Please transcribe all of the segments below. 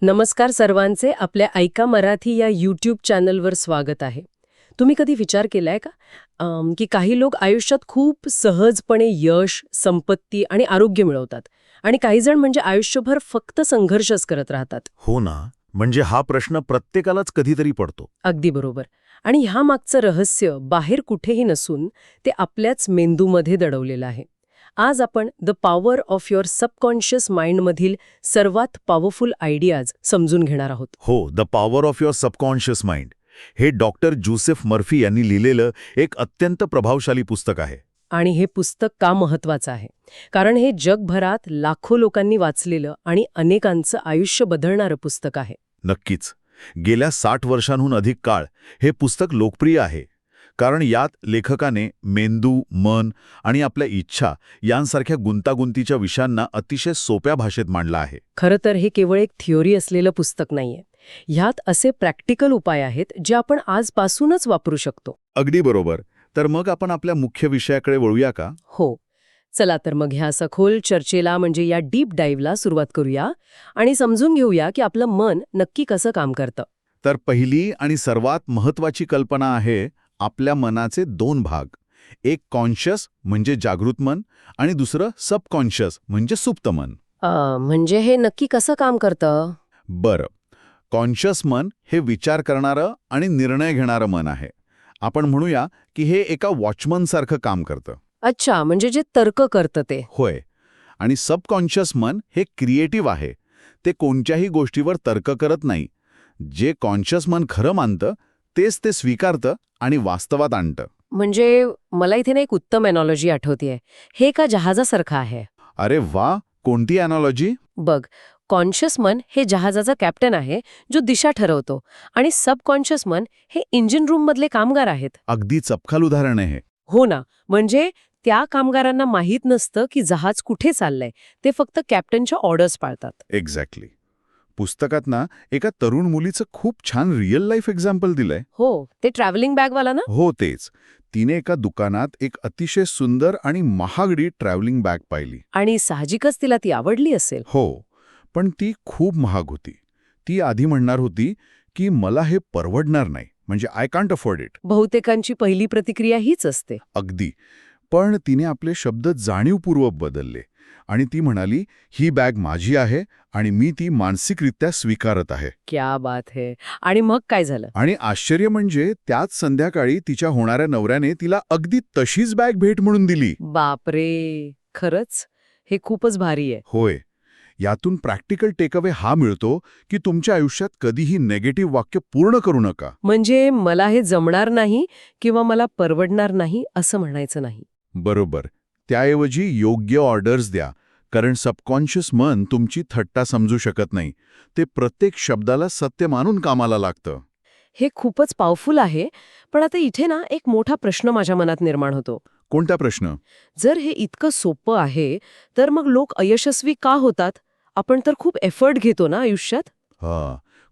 नमस्कार सर्वांचे आपल्या ऐका मराठी या यूट्यूब चॅनलवर स्वागत आहे. तुम्ही कधी विचार केलाय का की काही लोक आयुष्यात खूप सहजपणे यश, संपत्ती आणि आरोग्य मिळवतात आणि काही जण म्हणजे आयुष्यभर फक्त संघर्षच करत राहतात. हो ना, म्हणजे हा प्रश्न प्रत्येकालाच कधीतरी पडतो. अगदी बरोबर. आणि ह्या मागचं रहस्य बाहेर कुठेही नसून ते आपल्याच मेंदूमध्ये दडवलेलं आहे. आज आपण the power of your subconscious माइंडमधील सर्वात पॉवरफुल आयडियाज समजून घेणार आहोत. हो, the power of your subconscious mind हे डॉक्टर जोसेफ मर्फी यांनी लिहिलेलं एक अत्यंत प्रभावशाली पुस्तक आहे. आणि हे पुस्तक का महत्वाचं आहे? कारण हे जगभरात लाखो लोकांनी वाचलेलं आणि अनेकांचं आयुष्य बदलणारं पुस्तक आहे. नक्कीच. गेल्या 60 वर्षांहून अधिक काळ हे पुस्तक लोकप्रिय आहे. कारण यात लेखकाने मेंदू, मन आणि आपल्या इच्छा यांसारख्या गुंतागुंतीच्या विषयांना अतिशय सोप्या भाषेत मांडलं आहे. खरं तर हे केवळ एक थिअरी असलेलं पुस्तक नाहीये. ह्यात असे प्रॅक्टिकल उपाय आहेत जे आपण आजपासूनच वापरू शकतो. अगदी बरोबर. तर मग आपण आपल्या मुख्य विषयाकडे वळूया का? हो. चला तर मग ह्या सखोल चर्चेला म्हणजे या डीप डाईव्हला सुरुवात करूया आणि समजून घेऊया की आपलं मन नक्की कसं काम करतं. तर पहिली आणि सर्वात महत्त्वाची कल्पना आहे आपल्या मनाचे 2 भाग. एक कॉन्शियस म्हणजे जागृत मन आणि दुसरं सबकॉन्शियस म्हणजे सुप्त मन. म्हणजे हे नक्की कसं काम करतं? बरं, कॉन्शियस मन हे विचार करणारं आणि निर्णय घेणारं मन आहे. आपण म्हणूया की हे एका वॉचमनसारखं काम करतं. अच्छा, म्हणजे जे तर्क करतं ते. होय. आणि सबकॉन्शियस मन हे क्रिएटिव्ह आहे. ते कोणत्याही गोष्टीवर तर्क करत नाही. जे कॉन्शियस मन खरं मानतं तेच ते स्वीकारतं आणि वास्तवात आणतं. म्हणजे मला इथे ना एक उत्तम एनॉलॉजी आठवतीये. हे एका जहाजासारखं आहे. अरे वा, कोणती अॅनॉलॉजी? बघ, कॉन्शियस मन हे जहाजाचा कॅप्टन आहे जो दिशा ठरवतो आणि सबकॉन्शियस मन हे इंजिन रूम मधले कामगार आहेत. अगदी चपखाल उदाहरण आहे. हो ना, म्हणजे त्या कामगारांना माहीत नसतं की जहाज कुठे चाललंय. ते फक्त कॅप्टनच्या ऑर्डर्स पाळतात. एक्झॅक्टली. पुस्तकात ना एका तरुण मुलीचं खूप छान रिअल लाईफ एक्झाम्पल दिलंय. हो, ते ट्रॅव्हलिंग बॅगवाला ना? हो तेच. तिने एका दुकानात एक अतिशय सुंदर आणि महागडी ट्रॅव्हलिंग बॅग पाहिली. आणि साहजिकच तिला ती आवडली असेल. हो, पण ती खूप महाग होती. ती आधी म्हणणार होती की मला हे परवडणार नाही, म्हणजे आय कांट अफोर्ड इट. बहुतेकांची पहिली प्रतिक्रिया हीच असते. अगदी. पण तिने आपले शब्द जाणीवपूर्वक बदलले आणि ती म्हणाली, ही बॅग माझी आहे आणि मी ती मानसिकरित्या स्वीकारत आहे. क्या बात है. आणि मग काय झालं? आणि आश्चर्य म्हणजे त्याच संध्याकाळी तिच्या होणाऱ्या नवऱ्याने तिला अगदी तशीच बॅग भेट म्हणून दिली. बापरे, खरंच हे खूपच भारी आहे. होय. यातून प्रॅक्टिकल टेकअवे हा मिळतो की तुमच्या आयुष्यात कधीही नेगेटिव्ह वाक्य पूर्ण करू नका. म्हणजे मला हे जमणार नाही किंवा मला परवडणार नाही असं म्हणायचं नाही. बरोबर. त्याऐवजी योग्य ऑर्डर्स द्या, कारण सबकॉन्शियस मन तुमची थट्टा समजू शकत नाही. ते प्रत्येक शब्दाला सत्य मानून कामाला लागतं. हे खूपच पॉवरफुल आहे. पण आता इथे ना एक मोठा प्रश्न माझ्या मनात निर्माण होतो. कोणता प्रश्न? जर हे इतकं सोपं आहे तर मग लोक अयशस्वी का होतात? आपण तर खूप एफर्ट घेतो ना आयुष्यात.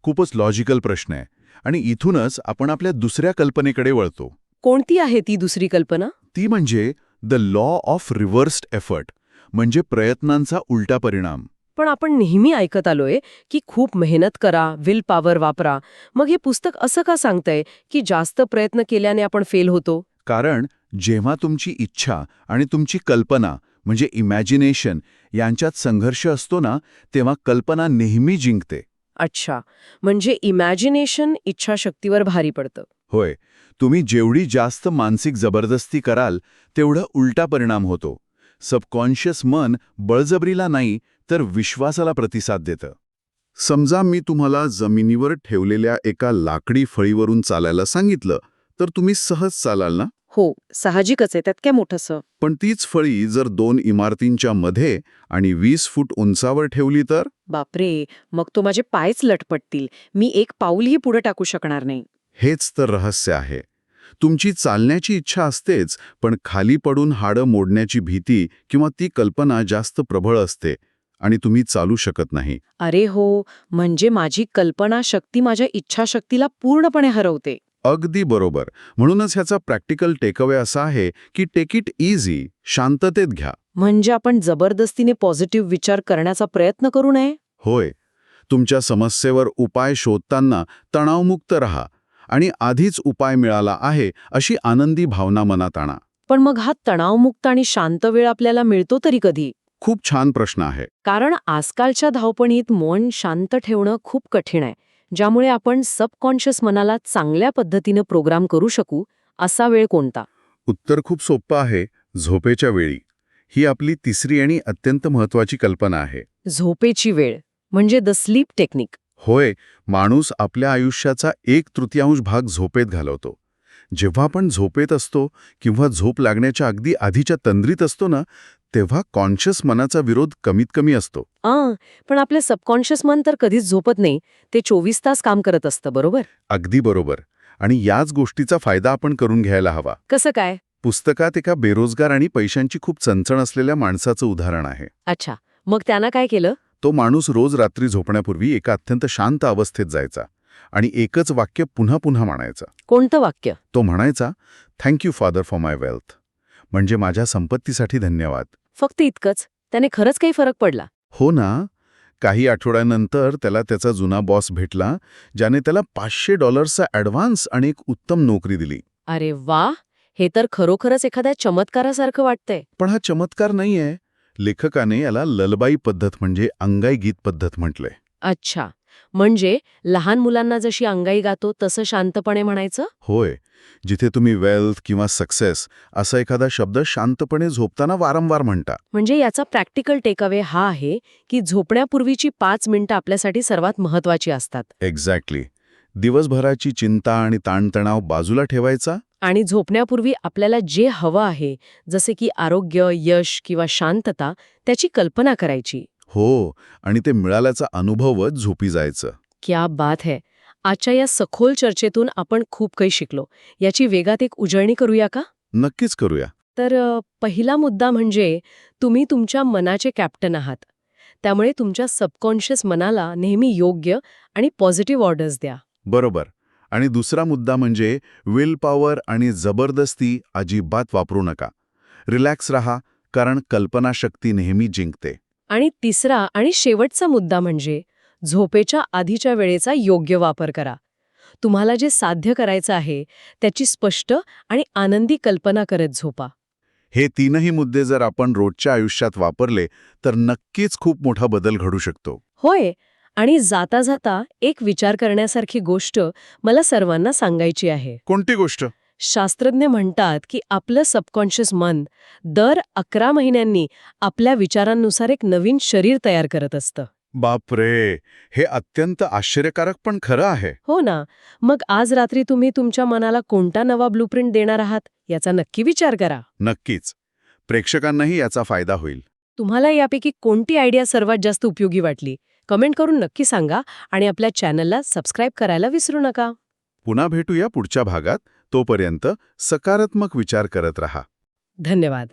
खूपच लॉजिकल प्रश्न आहे. आणि इथूनच आपण आपल्या दुसऱ्या कल्पनेकडे वळतो. कोणती आहे ती दुसरी कल्पना? ती म्हणजे द लॉ ऑफ रिव्हर्स्ड एफर्ट, म्हणजे प्रयत्नांचा उलटा परिणाम. पण आपण नेहमी ऐकत आलोय की खूप मेहनत करा, विल पॉवर वापरा. मग हे पुस्तक असं का सांगतंय की जास्त प्रयत्न केल्याने आपण फेल होतो? कारण जेव्हा तुमची इच्छा आणि तुमची कल्पना म्हणजे इमॅजिनेशन यांच्यात संघर्ष असतो ना, तेव्हा कल्पना नेहमी जिंकते. अच्छा, म्हणजे इमॅजिनेशन इच्छाशक्तीवर भारी पडतं. होय. तुम्ही जेवढी जास्त मानसिक जबरदस्ती कराल तेवढा उलटा परिणाम होतो. सबकॉन्शियस मन बळजबरीला नाही तर विश्वासाला प्रतिसाद देतं. समजा मी तुम्हाला जमिनीवर ठेवलेल्या एका लाकडी फळीवरून चालायला सांगितलं, तर तुम्ही सहज चालाल ना? हो, साहजिकच आहे, त्यात काय मोठंसं. पण तीच फळी जर 2 इमारतींच्या मध्ये आणि 20 फूट उंचावर ठेवली तर? बापरे, मग तो माझे पायच लटपटतील. मी एक पाऊलही पुढे टाकू शकणार नाही. हेच तर रहस्य आहे. तुमची चालण्याची इच्छा असतेच, पण खाली पडून हाडं मोडण्याची भीती किंवा ती कल्पना जास्त प्रबळ असते आणि तुम्ही चालू शकत नाही. अरे हो, म्हणजे माझी कल्पना शक्ती माझ्या इच्छाशक्तीला पूर्णपणे हरवते. अगदी बरोबर. म्हणूनच ह्याचा प्रॅक्टिकल टेकअवे असा आहे की टेक इट इझी, शांततेत घ्या. म्हणजे आपण जबरदस्तीने पॉझिटिव्ह विचार करण्याचा प्रयत्न करू नये. होय. तुमच्या समस्येवर उपाय शोधताना तणावमुक्त रहा आणि आधीच उपाय मिळाला आहे अशी आनंदी भावना मनात आणा. पण मग हा तणावमुक्त आणि शांत वेळ आपल्याला मिळतो तरी कधी? खूप छान प्रश्न आहे. कारण आजकालच्या धावपणीत मन शांत ठेवणं खूप कठीण आहे, ज्यामुळे आपण सबकॉन्शियस मनाला चांगल्या पद्धतीनं प्रोग्राम करू शकू. असा वेळ कोणता? उत्तर खूप सोपं आहे, झोपेच्या वेळी. ही आपली तिसरी आणि अत्यंत महत्वाची कल्पना आहे. झोपेची वेळ म्हणजे द स्लीप टेक्निक. होय, माणूस आपल्या आयुष्याचा 1/3 भाग झोपेत घालवतो. जेव्हा आपण झोपेत असतो किंवा झोप लागण्याच्या अगदी आधीच्या तंद्रीत असतो ना, तेव्हा कॉन्शियस मनाचा विरोध कमीत कमी असतो. पण आपलं सबकॉन्शियस मन तर कधीच झोपत नाही. ते 24 तास काम करत असतं, बरोबर? अगदी बरोबर. आणि याच गोष्टीचा फायदा आपण करून घ्यायला हवा. कसं काय? पुस्तकात एका बेरोजगार आणि पैशांची खूप चणचण असलेल्या माणसाचं उदाहरण आहे. अच्छा, मग त्यानं काय केलं? तो माणूस रोज रात्री झोपण्यापूर्वी एका अत्यंत शांत अवस्थेत जायचा आणि एकच वाक्य पुन्हा पुन्हा म्हणायचा. कोणतं वाक्य? तो म्हणायचा, thank you father for my wealth, म्हणजे माझ्या संपत्तीसाठी धन्यवाद. फक्त इतकंच? त्याने खरंच काही फरक पडला? हो ना. काही आठवड्यानंतर त्याला त्याचा जुना बॉस भेटला, ज्याने त्याला $500चा ॲडव्हान्स आणि एक उत्तम नोकरी दिली. अरे वा, हे तर खरोखरच एखाद्या चमत्कारासारखं वाटतंय. पण हा चमत्कार नाहीये. लेखकाने याला ललबाई पद्धत म्हणजे अंगाई गीत पद्धत म्हटलंय. अच्छा, म्हणजे लहान मुलांना जशी अंगाई गातो तसं शांतपणे म्हणायचं? होय, जिथे तुम्ही वेल्थ किंवा सक्सेस असा एखादा शब्द शांतपणे झोपताना वारंवार म्हणता. म्हणजे याचा प्रॅक्टिकल टेकअवे हा आहे की झोपण्यापूर्वीची 5 मिनिटं आपल्यासाठी सर्वात महत्वाची असतात. एक्झॅक्टली. दिवसभराची चिंता आणि ताणतणाव बाजूला ठेवायचा. आणि झोपण्यापूर्वी आपल्याला जे हवं आहे, जसे की आरोग्य, यश किंवा शांतता, त्याची कल्पना करायची. हो, आणि ते मिळाल्याचा अनुभवच झोपी जायचं. क्या बात है. आजच्या या सखोल चर्चेतून आपण खूप काही शिकलो. याची वेगात एक उजळणी करूया का? नक्कीच करूया. तर पहिला मुद्दा म्हणजे तुम्ही तुमच्या मनाचे कॅप्टन आहात. त्यामुळे तुमच्या सबकॉन्शियस मनाला नेहमी योग्य आणि पॉझिटिव्ह ऑर्डर्स द्या. बरोबर. आणि दुसरा मुद्दा म्हणजे विल पॉवर आणि जबरदस्ती अजिबात वापरू नका. रिलॅक्स रहा, कारण कल्पनाशक्ती नेहमी जिंकते. आणि तिसरा आणि शेवटचा मुद्दा म्हणजे झोपेच्या आधीच्या वेळेचा योग्य वापर करा. तुम्हाला जे साध्य करायचं आहे त्याची स्पष्ट आणि आनंदी कल्पना करत झोपा. हे तीनही मुद्दे जर आपण रोजच्या आयुष्यात वापरले तर नक्कीच खूप मोठा बदल घडू शकतो. होय. आणि जाता जाता एक विचार करण्यासारखी गोष्ट मला सर्वांना सांगायची आहे. कोणती गोष्ट? शास्त्रज्ञ म्हणतात की आपलं सबकॉन्शियस मन दर 11 महिन्यांनी आपल्या विचारांनुसार एक नवीन शरीर तयार करत असतं. बापरे, हे अत्यंत आश्चर्यकारक पण खरं आहे. हो ना. मग आज रात्री तुम्ही तुमच्या मनाला कोणता नवा ब्लूप्रिंट देणार आहात याचा नक्की विचार करा. नक्कीच. प्रेक्षकांनाही याचा फायदा होईल. तुम्हाला यापैकी कोणती आयडिया सर्वात जास्त उपयोगी वाटली? कमेंट करून नक्की सांगा आणि आपल्या चॅनलला सबस्क्राईब करायला विसरू नका. पुन्हा भेटूया पुढच्या भागात. तोपर्यंत सकारात्मक विचार करत रहा. धन्यवाद.